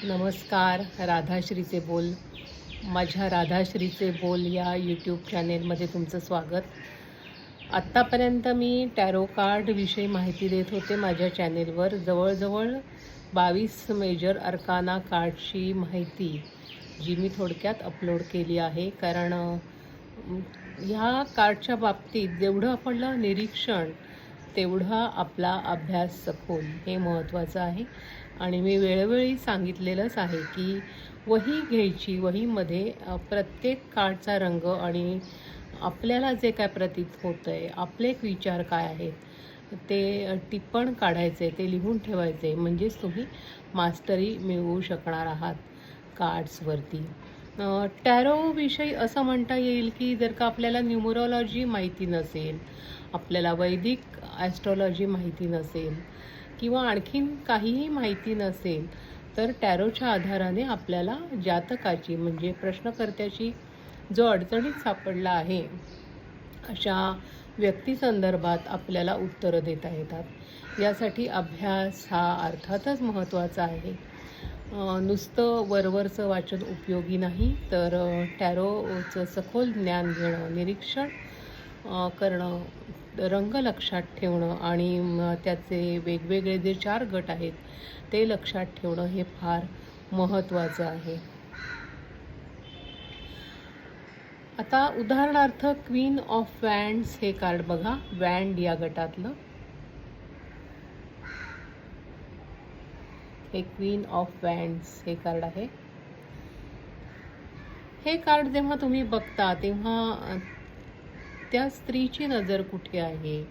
नमस्कार. राधाश्रीचे बोल. माझ्या राधाश्रीचे बोल या यूट्यूब चॅनेलमध्ये तुमचं स्वागत. आत्तापर्यंत मी टॅरो कार्डविषयी माहिती देत होते माझ्या चॅनेलवर. जवळजवळ 22 मेजर अर्काना कार्डची माहिती जी मी थोडक्यात अपलोड केली आहे. कारण ह्या कार्डच्या बाबतीत जेवढं आपलं निरीक्षण तेवढा आपला अभ्यास सखोल हे महत्त्वाचं आहे. आणि मी वेळोवेळी सांगितलेलंच आहे की वही घ्यायची, वहीमध्ये प्रत्येक कार्डचा रंग आणि आपल्याला जे काय प्रतीत होतं आहे, आपले विचार काय आहेत ते टिप्पण काढायचे, ते लिहून ठेवायचे. म्हणजेच तुम्ही मास्टरी मिळवू शकणार आहात कार्ड्सवरती. टॅरोविषयी असं म्हणता येईल की जर का आपल्याला न्यूमरोलॉजी माहिती नसेल, आपल्याला वैदिक ॲस्ट्रॉलॉजी माहिती नसेल किंवा आणखीन काहीही माहिती नसेल तर टॅरोच्या आधाराने आपल्याला जातकाची म्हणजे प्रश्नकर्त्याची जो अडचणीत सापडला आहे अशा व्यक्तीसंदर्भात आपल्याला उत्तरं देता येतात. यासाठी अभ्यास हा अर्थातच महत्त्वाचा आहे. नुसतं वरवरचं वाचन उपयोगी नाही, तर टॅरोचं सखोल ज्ञान घेणं, निरीक्षण करणं, रंग लक्षात ठेवणं आणि त्याचे वेगवेगळे जे 4 गट आहेत ते लक्षात ठेवणं हे फार महत्त्वाचं आहे. आता उदाहरणार्थ क्वीन ऑफ वँड्स हे कार्ड बघा. वँड या गटातलं हे क्वीन ऑफ वँड्स हे कार्ड आहे. हे कार्ड जेव्हा तुम्ही बघता तेव्हा त्या स्त्रीची नजर कुठे आहे,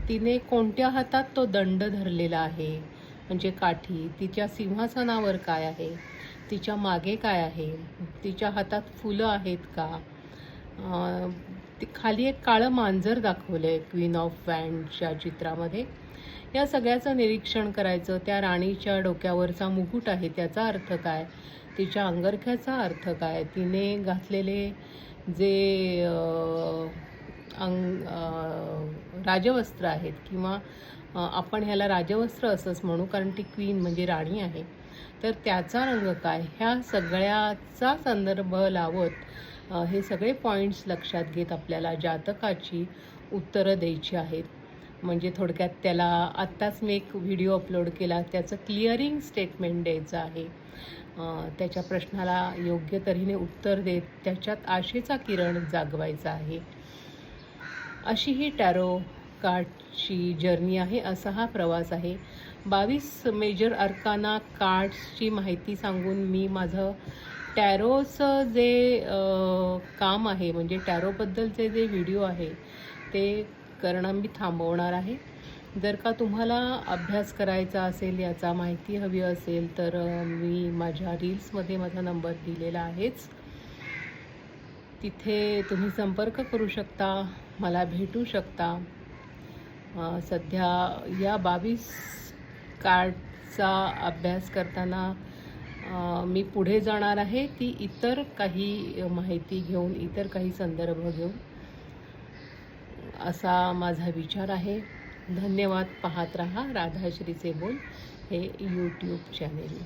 तिने कोणत्या हातात तो दंड धरलेला आहे म्हणजे काठी, तिच्या सिंहासनावर काय आहे, तिच्या मागे काय आहे, तिच्या हातात फुलं आहेत का, खाली एक काळं मांजर दाखवलं आहे क्वीन ऑफ वँडच्या चित्रामध्ये. या सगळ्याचं निरीक्षण करायचं. त्या राणीच्या डोक्यावरचा मुकुट आहे त्याचा अर्थ काय, तिच्या अंगरख्याचा अर्थ काय, तिने घातलेले जे राजवस्त्र आहेत किंवा आपण ह्याला राजवस्त्र असंच म्हणू कारण ती क्वीन म्हणजे राणी आहे, तर त्याचा रंग काय, ह्या सगळ्याचा संदर्भ लावत हे सगळे पॉईंट्स लक्षात घेत आपल्याला जातकाची उत्तरं द्यायची आहेत. म्हणजे थोडक्यात त्याला आत्ताच मी एक व्हिडिओ अपलोड केला, त्याचं क्लिअरिंग स्टेटमेंट द्यायचं आहे. त्याच्या प्रश्नाला योग्य तऱ्हेने उत्तर देत त्याच्यात आशेचा किरण जागवायचा आहे. अशी ही टॅरो कार्डची जर्नी आहे, असा हा प्रवास आहे. 22 मेजर अर्काना कार्ड्सची माहिती सांगून मी माझं टॅरोचं जे काम आहे म्हणजे टॅरोबद्दलचे जे व्हिडिओ आहे ते करणं मी थांबवणार आहे. जर का तुम्हाला अभ्यास करायचा असेल, याचा माहिती हवी असेल तर मी माझ्या रील्समध्ये माझा नंबर दिलेला आहेच, तिथे तुम्ही संपर्क करू शकता, मला भेटू शकता. सध्या या 22 कार्डचा अभ्यास करताना मी पुढे जाणार आहे, ती इतर काही माहिती घेऊन, इतर काही संदर्भ घेऊन, असा माझा विचार आहे. धन्यवाद. पाहत रहा राधाश्रीचे बोल हे यूट्यूब चॅनेल.